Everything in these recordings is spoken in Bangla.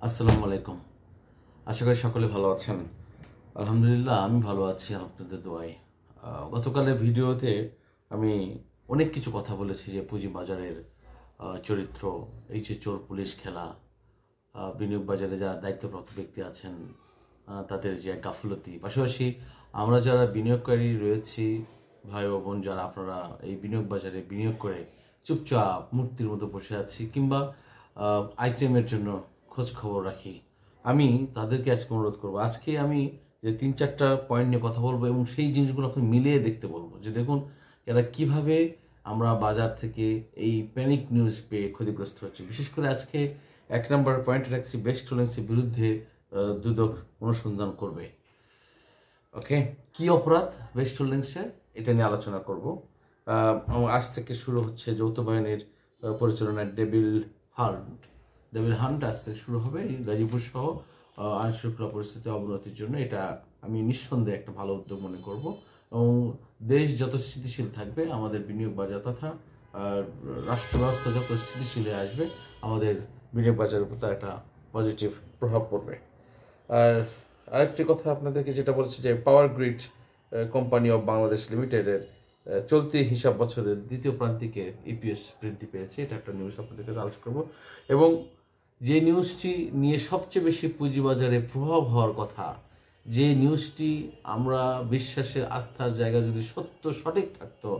আসসালামু আলাইকুম। আশা করি সকলে ভালো আছেন। আলহামদুলিল্লাহ আমি ভালো আছি আপনাদের দোয়ায়। গতকালের ভিডিওতে আমি অনেক কিছু কথা বলেছি যে পুঁজিবাজারের চরিত্র, এই যে চোর পুলিশ খেলা, বিনিয়োগ বাজারে যারা দায়িত্বপ্রাপ্ত ব্যক্তি আছেন তাদের যে গাফলতি, পাশাপাশি আমরা যারা বিনিয়োগকারী রয়েছি ভাই ও বোন, যারা আপনারা এই বিনিয়োগ বাজারে বিনিয়োগ করে চুপচাপ মূর্তির মতো বসে আছি কিংবা আইটেমের জন্য খোঁজ খবর রাখি, আমি তাদেরকে আজকে অনুরোধ করবো। আজকে আমি যে 3-4টা পয়েন্ট নিয়ে কথা বলবো এবং সেই জিনিসগুলো আপনি মিলিয়ে দেখতে বলবো যে দেখুন এরা কিভাবে আমরা বাজার থেকে এই প্যানিক নিউজ পেয়ে ক্ষতিগ্রস্ত হচ্ছে। বিশেষ করে আজকে 1 নম্বর পয়েন্ট রাখছি, বেস্ট হোল্ডিংসের বিরুদ্ধে দুদক অনুসন্ধান করবে। ওকে, কি অপরাধ বেস্ট হোল্ডিংসে, এটা নিয়ে আলোচনা করব। আজ থেকে শুরু হচ্ছে যৌথ বাহিনীর পরিচালনায় ডেভিল হান্ট আজ থেকে শুরু হবে গাজীপুর সহ আইন শৃঙ্খলা পরিস্থিতি অবনতির জন্য। এটা আমি নিঃসন্দেহে একটা ভালো উদ্যোগ মনে করব এবং দেশ যত স্থিতিশীল থাকবে, আমাদের বিনিয়োগ বাজার তথা রাষ্ট্র ব্যবস্থা যত স্থিতিশীল হয়ে আসবে, আমাদের বিনিয়োগ বাজারের উপর তার একটা পজিটিভ প্রভাব পড়বে। আর আরেকটি কথা আপনাদেরকে যেটা বলছি যে power grid company of Bangladesh লিমিটেডের চলতি হিসাব বছরের দ্বিতীয় প্রান্তিকে ইপিএস বৃদ্ধি পেয়েছে। এটা একটা নিউজ আপনাদেরকে আলোচনা করবো এবং যে নিউজটি নিয়ে সবচেয়ে বেশি পুঁজিবাজারে প্রভাব হওয়ার কথা, যে নিউজটি আমরা বিশ্বাসের আস্থার জায়গা যদি সঠিক থাকতো,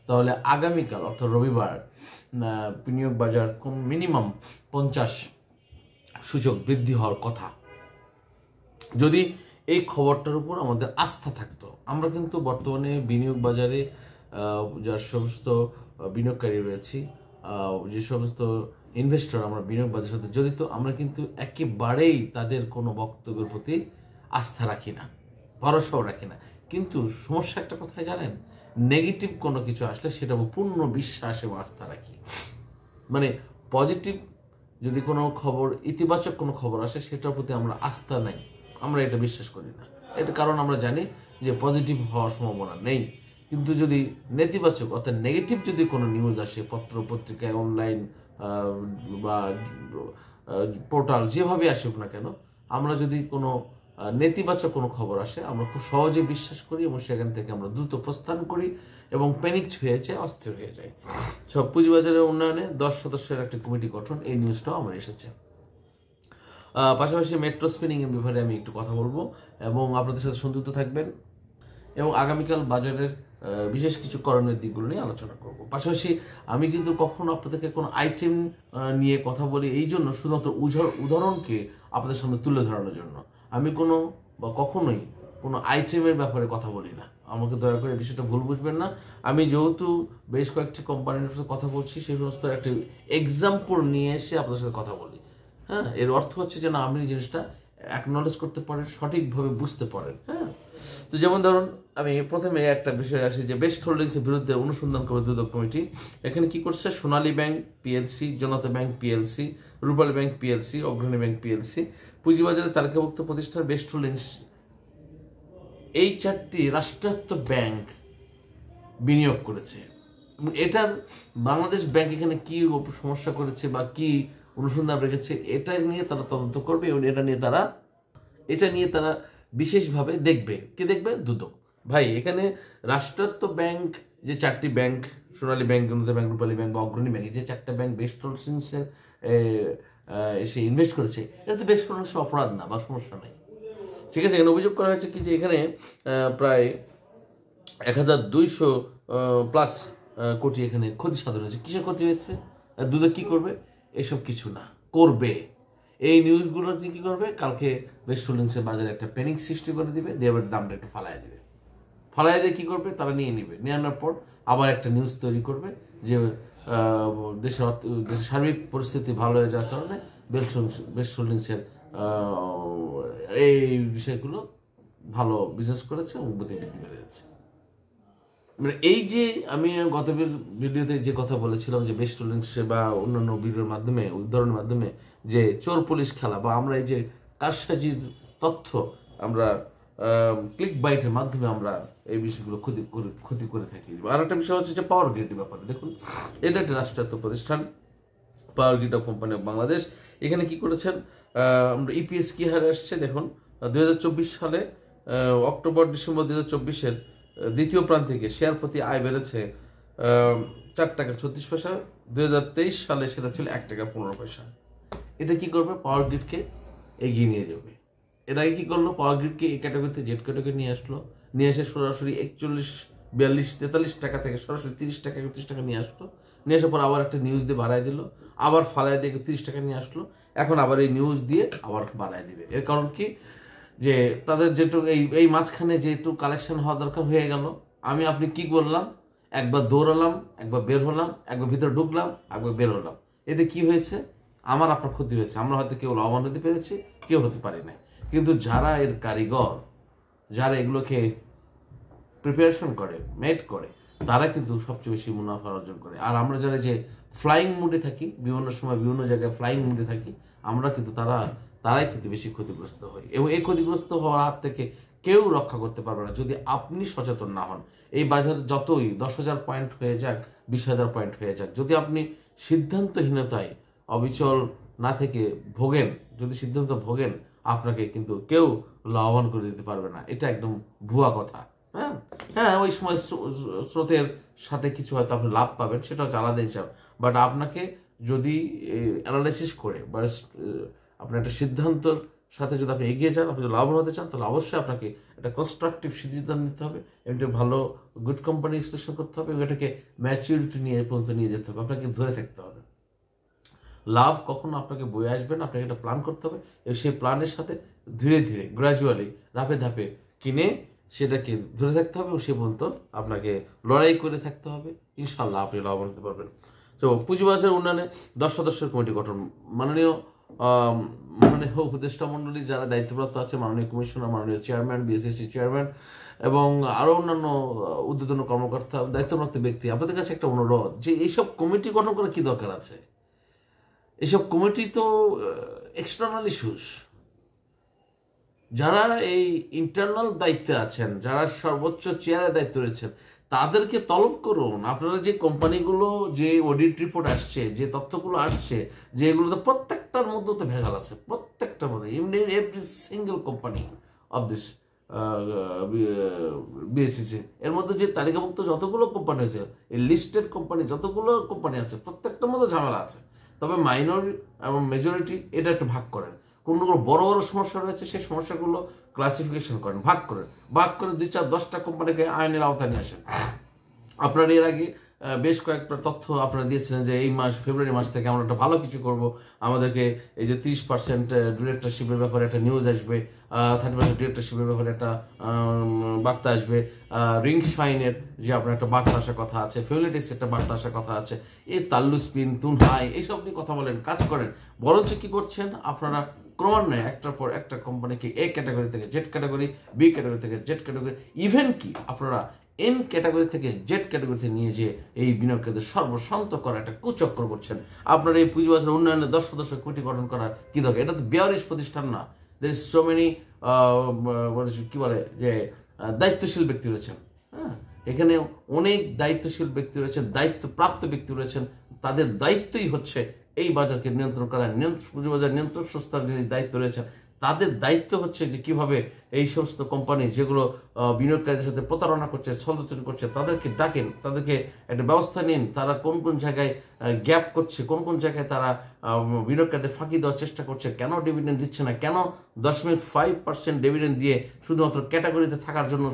তাহলে আগামীকাল অর্থাৎ রবিবার বিনিয়োগ বাজার মিনিমাম 50 সূচক বৃদ্ধি হওয়ার কথা যদি এই খবরটার উপর আমাদের আস্থা থাকতো। আমরা কিন্তু বর্তমানে বিনিয়োগ বাজারে যার সমস্ত বিনিয়োগকারী রয়েছি, যে সমস্ত ইনভেস্টর আমরা বিনিয়োগ বাজারের সাথে জড়িত, আমরা কিন্তু একেবারেই তাদের কোনো বক্তব্যের প্রতি আস্থা রাখি না, ভরসাও রাখি না। কিন্তু সমস্যা একটা কথাই জানেন, নেগেটিভ কোনো কিছু আসলে সেটা পূর্ণ বিশ্বাস এবং আস্থা রাখি। মানে পজিটিভ যদি কোনো খবর, ইতিবাচক কোনো খবর আসে, সেটার প্রতি আমরা আস্থা নাই, আমরা এটা বিশ্বাস করি না। এটা কারণ আমরা জানি যে পজিটিভ হওয়ার সম্ভাবনা নেই। কিন্তু যদি নেতিবাচক অর্থাৎ নেগেটিভ যদি কোনো নিউজ আসে, পত্র পত্রিকায়, অনলাইন বা পোর্টাল, যেভাবে আসুক না কেন, আমরা যদি কোনো নেতিবাচক কোনো খবর আসে, আমরা খুব সহজে বিশ্বাস করি এবং সেখান থেকে আমরা দ্রুত প্রস্থান করি এবং প্যানিকড হয়ে যায়, অস্থির হয়ে যায়। সব পুঁজিবাজারের উন্নয়নে 10 সদস্যের একটি কমিটি গঠন, এই নিউজটাও আমার এসেছে। পাশাপাশি মেট্রো স্পিনিংয়ের ব্যাপারে আমি একটু কথা বলবো এবং আপনাদের সাথে সংযুক্ত থাকবেন এবং আগামীকাল বাজারের বিশেষ কিছু করণীয় দিকগুলো নিয়ে আলোচনা করব। পাশাপাশি আমি কিন্তু কখনো আপনাদেরকে কোনো আইটেম নিয়ে কথা বলি এই জন্য, শুধুমাত্র উদাহরণকে আপনাদের সামনে তুলে ধরানোর জন্য। আমি কখনোই কোনো আইটেমের ব্যাপারে কথা বলি না। আমাকে দয়া করে বিষয়টা ভুল বুঝবেন না। আমি যেহেতু বেশ কয়েকটি কোম্পানির সাথে কথা বলছি, সেই সমস্ত একটা এক্সাম্পল নিয়ে এসে আপনাদের সাথে কথা বলি। হ্যাঁ, এর অর্থ হচ্ছে যে না, আপনি জিনিসটা অ্যাকনলেজ করতে পারেন, সঠিকভাবে বুঝতে পারেন। হ্যাঁ, তো যেমন ধরুন আমি প্রথমে একটা বিষয় আসি যে বেস্ট হোল্ডিংসের বিরুদ্ধে অনুসন্ধান করবে দুদক কমিটি। এখানে কি করছে? সোনালী ব্যাংক পিএলসি, জনতা ব্যাংক পিএলসি, রূপালী ব্যাংক পিএলসি, অগ্রণী ব্যাংক পিএলসি, পুঁজিবাজারে তালিকাভুক্ত প্রতিষ্ঠান বেস্ট হোল্ডিংস, এই 4টি রাষ্ট্রায়ত্ত ব্যাংক বিনিয়োগ করেছে। এটার বাংলাদেশ ব্যাংক এখানে কি সমস্যা করেছে বা কি অনুসন্ধান রেখেছে, এটা নিয়ে তারা তদন্ত করবে এবং এটা নিয়ে তারা বিশেষভাবে দেখবে। কে দেখবে? দুদক। ভাই, এখানে রাষ্ট্রায়ত্ত ব্যাংক যে 4টি ব্যাংক, সোনালী ব্যাংক, জনতা ব্যাংক, রূপালী ব্যাংক বা অগ্রণী ব্যাংক, যে 4টা ব্যাংক বেস্ট হোল্ডিংসে এসে ইনভেস্ট করেছে, এটা তো বেস্ট হোল্ডিংস অপরাধ না বা সমস্যা নাই। ঠিক আছে, এখানে অভিযোগ করা হয়েছে কি যে এখানে প্রায় 1200+ কোটি এখানে ক্ষতি সাধন হয়েছে। কিসের ক্ষতি হয়েছে? দুদক কি করবে? এসব কিছু না, করবে এই নিউজগুলো কি করবে? কালকে বেস্ট হোল্ডিংসের বাজারে একটা প্যানিক সৃষ্টি করে দিবে, দিয়ে দামটা একটু ফালাই দেবে। ফালাই দিয়ে কি করবে? তারা নিয়ে নেবে, নিয়ে আনার পর আবার একটা নিউজ তৈরি করবে যে দেশের সার্বিক পরিস্থিতি ভালো হয়ে যাওয়ার কারণে বেস্ট হোল্ডিংসের এই বিষয়গুলো ভালো বিজনেস করেছে এবং গতিবৃদ্ধি বেড়ে যাচ্ছে। মানে এই যে আমি গত ভিডিওতে যে কথা বলেছিলাম যে বেস্ট হোল্ডিংস বা অন্যান্য ভিডিওর মাধ্যমে, উদাহরণের মাধ্যমে, যে চোর পুলিশ খেলা বা আমরা এই যে কারসাজির তথ্য আমরা ক্লিক বাইটের মাধ্যমে আমরা এই বিষয়গুলো ক্ষতি করে থাকি। আর একটা বিষয় হচ্ছে যে পাওয়ার গ্রিডের ব্যাপারে। দেখুন, এটা একটা রাষ্ট্রায়ত্ত প্রতিষ্ঠান, power grid of company of Bangladesh. এখানে কি করেছেন, আমরা ইপিএস কি হারে আসছে দেখুন। 2024 সালে অক্টোবর ডিসেম্বর 2024-এর দ্বিতীয় প্রান্তিকে শেয়ার প্রতি আয় বেড়েছে 4 টাকা 36 পয়সা। 2023 সালে সেটা ছিল 1 টাকা 15 পয়সা। এটা কি করবে, পাওয়ার গ্রিডকে এগিয়ে নিয়ে যাবে। এর আগে কি করলো, পাওয়ার গ্রিডকে এই ক্যাটাগরিতে জেড ক্যাটাগরি নিয়ে আসলো, নিয়ে এসে সরাসরি 41, 42, 43 টাকা থেকে সরাসরি 30 টাকা 31 টাকা নিয়ে আসলো। নিয়ে আসার পর আবার একটা নিউজ দিয়ে বাড়ায় দিল, আবার ফালায় দিয়ে 30 টাকা নিয়ে আসলো, এখন আবার এই নিউজ দিয়ে আবার বাড়ায় দিবে। এর কারণ কি, যে তাদের যেটুকু এই মাঝখানে যেটুকু কালেকশন হওয়া দরকার হয়ে গেল। আমি আপনি কি করলাম, একবার দৌড়ালাম, একবার বের হলাম, একবার ভিতরে ঢুকলাম, একবার বের হলাম। এতে কি হয়েছে, আমার আপনার ক্ষতি হয়েছে। আমরা হয়তো কেউ লাভবান হতে পেরেছি, কেউ হতে পারি না। কিন্তু যারা এর কারিগর, যারা এগুলোকে প্রিপারেশন করে, মেড করে, তারা কিন্তু সবচেয়ে বেশি মুনাফা অর্জন করে। আর আমরা যারা যে ফ্লাইং মুডে থাকি, বিভিন্ন সময় বিভিন্ন জায়গায় ফ্লাইং মুডে থাকি, আমরা কিন্তু তারাই কিন্তু বেশি ক্ষতিগ্রস্ত হই। এবং এই ক্ষতিগ্রস্ত হওয়ার হাত থেকে কেউ রক্ষা করতে পারবে না যদি আপনি সচেতন না হন। এই বাজার যতই 10,000 পয়েন্ট হয়ে যাক, 20,000 পয়েন্ট হয়ে যাক, যদি আপনি সিদ্ধান্তহীনতায় অবিচল না থেকে ভোগেন, যদি সিদ্ধান্ত ভোগেন, আপনাকে কিন্তু কেউ লাভবান করে দিতে পারবে না। এটা একদম ভুয়া কথা। হ্যাঁ হ্যাঁ, ওই সময় স্রোতের সাথে কিছু হয়তো আপনি লাভ পাবেন, সেটা হচ্ছে আলাদা হিসাব। বাট আপনাকে যদি অ্যানালাইসিস করে বা আপনার একটা সিদ্ধান্তর সাথে যদি আপনি এগিয়ে যান, আপনি যদি লাভবান হতে চান, তাহলে অবশ্যই আপনাকে একটা কনস্ট্রাকটিভ সিদ্ধান্ত নিতে হবে, একটা ভালো গুড কোম্পানি বিশ্লেষণ করতে হবে এবং এটাকে ম্যাচিউরিটি নিয়ে পর্যন্ত নিয়ে যেতে হবে। আপনাকে ধরে থাকতে হবে। লাভ কখনো আপনাকে বয়ে আসবে না, আপনাকে একটা প্ল্যান করতে হবে এবং সেই প্ল্যানের সাথে ধীরে ধীরে গ্র্যাজুয়ালি ধাপে ধাপে কিনে সেটাকে ধরে থাকতে হবে এবং সে পর্যন্ত আপনাকে লড়াই করে থাকতে হবে। ইনশাল্লাহ আপনি লাভবান হতে পারবেন। তো পুঁজিবাজার উন্নয়নে 10 সদস্যের কমিটি গঠন, মাননীয় উপদেষ্টা মণ্ডলী যারা দায়িত্বপ্রাপ্ত আছে, মাননীয় কমিশনার, মাননীয় চেয়ারম্যান, বিএসএসসি চেয়ারম্যান এবং আরও অন্যান্য ঊর্ধ্বতন কর্মকর্তা, দায়িত্বপ্রাপ্ত ব্যক্তি, আপনাদের কাছে একটা অনুরোধ যে এইসব কমিটি গঠন করার কি দরকার আছে? এসব কমিটি তো এক্সটার্নাল ইস্যুস। যারা এই ইন্টারনাল দায়িত্বে আছেন, যারা সর্বোচ্চ চেয়ারের দায়িত্ব রয়েছেন, তাদেরকে তলব করুন। আপনারা যে কোম্পানিগুলো, যে অডিট রিপোর্ট আসছে, যে তথ্যগুলো আসছে, যে এগুলোতে প্রত্যেকটার মধ্যে তো ভেজাল আছে, প্রত্যেকটার মধ্যে, every single company of this BSc, এর মধ্যে যে তালিকাভুক্ত যতগুলো কোম্পানি আছে, এই লিস্টেড কোম্পানি যতগুলো কোম্পানি আছে, প্রত্যেকটার মধ্যে ঝামেলা আছে। তবে মাইনরিটি এবং মেজরিটি এটা একটু ভাগ করেন। কোনগুলো বড় বড় সমস্যা রয়েছে, সেই সমস্যাগুলো ক্লাসিফিকেশন করেন, ভাগ করে 2, 4, 10টা কোম্পানিকে আইনের আওতায় নিয়ে আসেন। আপনারা এর আগে বেশ কয়েকটা তথ্য আপনারা দিয়েছিলেন যে এই মাস ফেব্রুয়ারি মাস থেকে আমরা একটা ভালো কিছু করব, আমাদেরকে এই যে 30% ডিরেক্টরশিপের ব্যাপারে একটা নিউজ আসবে, 30% ডিরেক্টরশিপের ব্যাপারে একটা বার্তা আসবে, রিং শাইনের যে আপনার একটা বার্তা আসার কথা আছে, ফিউলিটিক্স একটা বার্তা আসার কথা আছে, এই তাল্লু স্পিন, তুনহাই, এইসব নিয়ে কথা বলেন, কাজ করেন। বরঞ্চ কি করছেন আপনারা, ক্রমান্বয়ে একটার পর একটা কোম্পানিকে এ ক্যাটাগরি থেকে জেড ক্যাটাগরি, বি ক্যাটাগরি থেকে জেড ক্যাটাগরি, ইভেন কি আপনারা এন ক্যাটাগরি থেকে জেড ক্যাটাগরিতে নিয়ে যে এই বিনিয়োগকে সর্বশান্ত করা একটা কুচক্র করছেন। আপনার এই পুঁজিবাজার উন্নয়নে 10 সদস্য কমিটি গঠন করার কি দরকার? এটা তো বেয়ারিশ প্রতিষ্ঠান না। দের ইজ সো মেনি কি বলে যে দায়িত্বশীল ব্যক্তি রয়েছেন। হ্যাঁ, এখানে অনেক দায়িত্বশীল ব্যক্তি রয়েছেন, দায়িত্বপ্রাপ্ত ব্যক্তি রয়েছেন। তাদের দায়িত্বই হচ্ছে এই বাজারকে নিয়ন্ত্রণ করা। পুঁজিবাজার নিয়ন্ত্রক সংস্থার যিনি দায়িত্ব রয়েছেন, তাদের দায়িত্ব হচ্ছে যে কিভাবে এই সমস্ত কোম্পানি যেগুলো বিনিয়োগকারীদের সাথে প্রতারণা করছে, ছলচাতুরি করছে, তাদেরকে ডাকেন, তাদেরকে একটা ব্যবস্থা নিন। তারা কোন কোন জায়গায় গ্যাপ করছে, কোন কোন জায়গায় তারা বিনিয়োগকারীদের ফাঁকি দেওয়ার চেষ্টা করছে, কেন ডিভিডেন্ড দিচ্ছে না, কেন 10.5% ডিভিডেন্ড দিয়ে শুধুমাত্র ক্যাটাগরিতে থাকার জন্য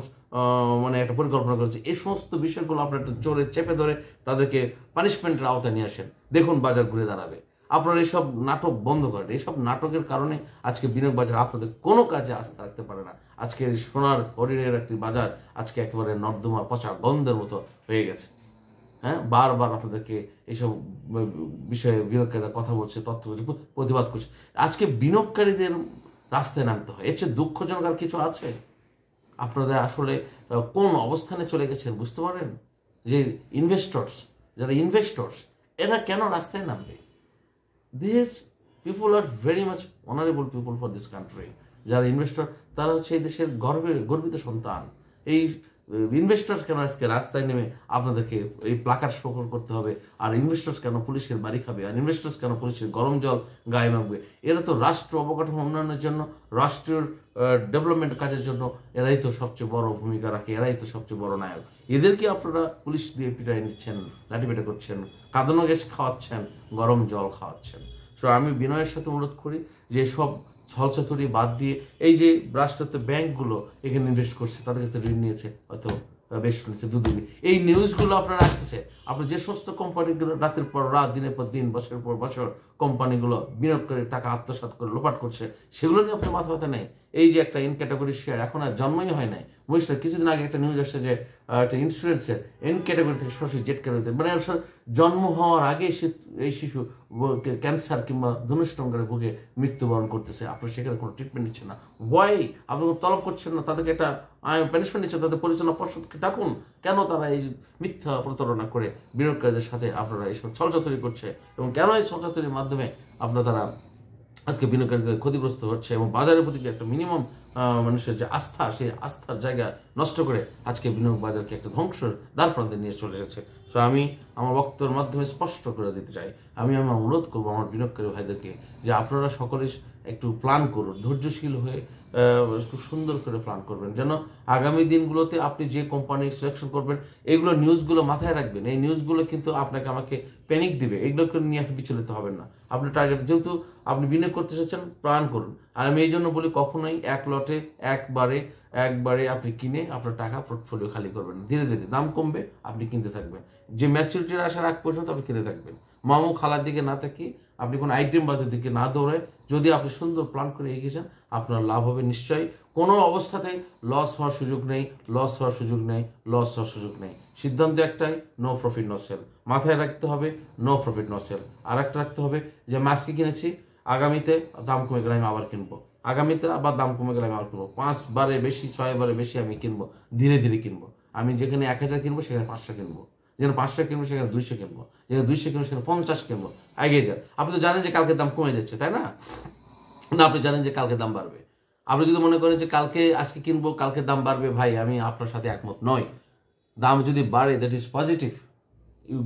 মানে একটা পরিকল্পনা করেছে। এই সমস্ত বিষয়গুলো আপনার একটা জোরে চেপে ধরে তাদেরকে পানিশমেন্টের আওতায় নিয়ে আসেন, দেখুন বাজার ঘুরে দাঁড়াবে। আপনারা এইসব নাটক বন্ধ করেন। এইসব নাটকের কারণে আজকে বিনিয়োগ বাজার আপনাদের কোনো কাজে আস্থা রাখতে পারে না। আজকে সোনার হরিণের একটি বাজার আজকে একেবারে নর্দমা পচা গন্ধের মতো হয়ে গেছে। হ্যাঁ, বারবার আপনাদেরকে এইসব বিষয়ে বিনিয়োগকারীরা কথা বলছে, তথ্য বলছে, প্রতিবাদ করছে। আজকে বিনিয়োগকারীদের রাস্তায় নামতে হয়। এর চেয়ে দুঃখজনক আর কিছু আছে? আপনাদের আসলে কোন অবস্থানে চলে গেছেন বুঝতে পারেন? যে যারা ইনভেস্টর্স এরা কেন রাস্তায় নামবে? These people are very much honorable people for this country. যারা ইনভেস্টর, তারা হচ্ছে এই দেশের গর্বিত সন্তান। এই ইনভেস্টর্স কেন আজকে রাস্তায় নেমে আপনাদেরকে এই প্লাকার্ড শো করতে হবে, আর ইনভেস্টর্স কেন পুলিশের বাড়ি খাবে, আর ইনভেস্টর্স কেন পুলিশের গরম জল গায়ে মাখবে? এরা তো রাষ্ট্র অবকাঠামো উন্নয়নের জন্য, রাষ্ট্রের ডেভেলপমেন্ট কাজের জন্য এরাই তো সবচেয়ে বড় ভূমিকা রাখে, এরাই তো সবচেয়ে বড় নায়ক। এদেরকে আপনারা পুলিশ দিয়ে পিটাই নিচ্ছেন, লাঠিপেটা করছেন, কাঁদানো গ্যাস খাওয়াচ্ছেন, গরম জল খাওয়াচ্ছেন। তো আমি বিনয়ের সাথে অনুরোধ করি যে সব ছলচাতুরি বাদ দিয়ে, এই যে রাষ্ট্রায়ত্ত ব্যাংকগুলো এখানে ইনভেস্ট করছে, তাদের কাছে ঋণ নিয়েছে, হয়তো বেশ ফেলেছে দুদিন, এই নিউজগুলো আপনারা আসতেছে। আপনার যে সমস্ত কোম্পানিগুলো রাতের পর রাত, দিনের পর দিন, বছরের পর বছর কোম্পানিগুলো বিনিয়োগ করে টাকা আত্মসাৎ করে লোপাট করছে, সেগুলো নিয়ে আপনার মাথা ব্যথা নেই। এই যে একটা ইন ক্যাটাগরি শেয়ার এখন আর জন্মই হয় নাই, বুঝলে? কিছুদিন আগে একটা নিউজ আসছে যে একটা ইন্স্যুরেন্সের এন ক্যাটাগরি থেকে সরাসরি জেড ক্যাটাগরিতে, মানে জন্ম হওয়ার আগে এই শিশু ক্যান্সার কিংবা ধনুষ্টঙ্গারে ভুগে মৃত্যুবরণ করতেছে, আপনার সেখানে কোনো ট্রিটমেন্ট নিচ্ছে না। ওয়াই আপনি তলব করছেন না? তাদেরকে একটা পানিশমেন্ট দিচ্ছে, তাদের পরিচালনা পর্ষদকে ডাকুন। কেন তারা এই মিথ্যা প্রতারণা করে বিনিয়োগকারীদের সাথে আপনারা এইসব ছলচাতুরি করছে, এবং কেন এই ছলচাতুরির মাধ্যমে আপনারা তারা আজকে বিনিয়োগকারীদের ক্ষতিগ্রস্ত হচ্ছে, এবং বাজারের প্রতি যে একটা মিনিমাম মানুষের যে আস্থা, সেই আস্থার জায়গা নষ্ট করে আজকে বিনিয়োগ বাজারকে একটা ধ্বংসের দ্বার প্রান্তে নিয়ে চলে গেছে। তো আমি আমার বক্তব্যের মাধ্যমে স্পষ্ট করে দিতে চাই, আমি অনুরোধ করবো আমার বিনিয়োগকারী ভাইদেরকে যে আপনারা সকলে একটু প্ল্যান করুন, ধৈর্যশীল হয়ে খুব সুন্দর করে প্ল্যান করবেন, যেন আগামী দিনগুলোতে আপনি যে কোম্পানি সিলেকশন করবেন, এগুলো নিউজগুলো মাথায় রাখবেন। এই নিউজগুলো কিন্তু আপনাকে আমাকে প্যানিক দিবে, এগুলোকে নিয়ে আপনি বিচলিত হবেন না। আপনি টার্গেট, যেহেতু আপনি বিনিয়োগ করতে এসেছেন, প্ল্যান করুন। আর আমি এই জন্য বলি, কখনোই এক লটে একবারে আপনি কিনে আপনার টাকা পোর্টফোলিও খালি করবেন। ধীরে ধীরে দাম কমবে, আপনি কিনতে থাকবেন, যে ম্যাচুরিটির আসার আগ পর্যন্ত আপনি কিনতে থাকবেন। মামু খালার দিকে না তাকিয়ে, আপনি কোনো আইটেম বাজার দিকে না দৌড়ে যদি আপনি সুন্দর প্ল্যান করে এগিয়ে যান, আপনার লাভ হবে নিশ্চয়ই। কোনো অবস্থাতেই লস হওয়ার সুযোগ নেই, লস হওয়ার সুযোগ নেই, লস হওয়ার সুযোগ নেই। সিদ্ধান্ত একটাই, নো প্রফিট নো সেল। মাথায় রাখতে হবে নো প্রফিট নো সেল। আর একটা রাখতে হবে যে আমি আজকে কিনেছি, আগামীতে দাম কমে গেলে আমি আবার কিনবো, আগামীতে আবার দাম কমে গেলে আমি আবার কিনবো, 5 বারে বেশি 6 বারে বেশি আমি কিনবো, ধীরে ধীরে কিনবো। আমি যেখানে 1000 কিনবো সেখানে 500 কিনবো, যেখানে 500 কিনবো সেখানে 200 কিনবো, যেখানে 200 কিনবো সেখানে 50 কিনবো। এগিয়ে যান। আপনি তো জানেন যে কালকে দাম কমে যাচ্ছে, তাই না? না, আপনি জানেন যে কালকে দাম বাড়বে। আপনি যদি মনে করেন যে আজকে কিনবো, কালকে দাম বাড়বে, ভাই আমি আপনার সাথে একমত নয়। দাম যদি বাড়ে, that is positive,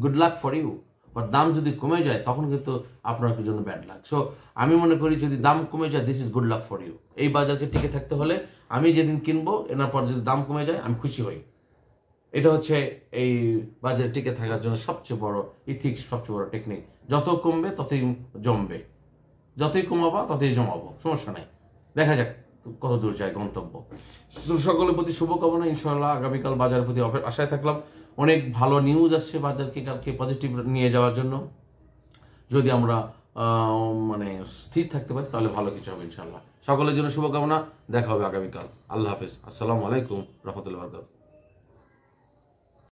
good luck for you. But দাম যদি কমে যায়, তখন কিন্তু আপনার জন্য ব্যাড লাক। সো আমি মনে করি যদি দাম কমে যায়, this is good luck for you. এই বাজারকে টিকে থাকতে হলে আমি যেদিন কিনবো, এনার পর যদি দাম কমে যায়, আমি খুশি হই। এটা হচ্ছে এই বাজারে টিকে থাকার জন্য সবচেয়ে বড় ইথিক্স, সবচেয়ে বড় টেকনিক। যত কমবে ততই জমবে, যতই কমাবা ততই জমাবো, সমস্যা নাই। দেখা যাক কত দূর যায় গন্তব্য। সকলের প্রতি শুভকামনা। ইনশাআল্লাহ আগামীকাল বাজারের প্রতি আশায় থাকলাম। অনেক ভালো নিউজ আসছে বাজারকে কালকে পজিটিভ নিয়ে যাওয়ার জন্য। যদি আমরা মানে স্থির থাকতে পারি, তাহলে ভালো কিছু হবে ইনশাআল্লাহ। সকলের জন্য শুভকামনা। দেখা হবে আগামীকাল। আল্লাহ হাফেজ। আসসালামু আলাইকুম রহমতুল্লাহ বরকাতুহু।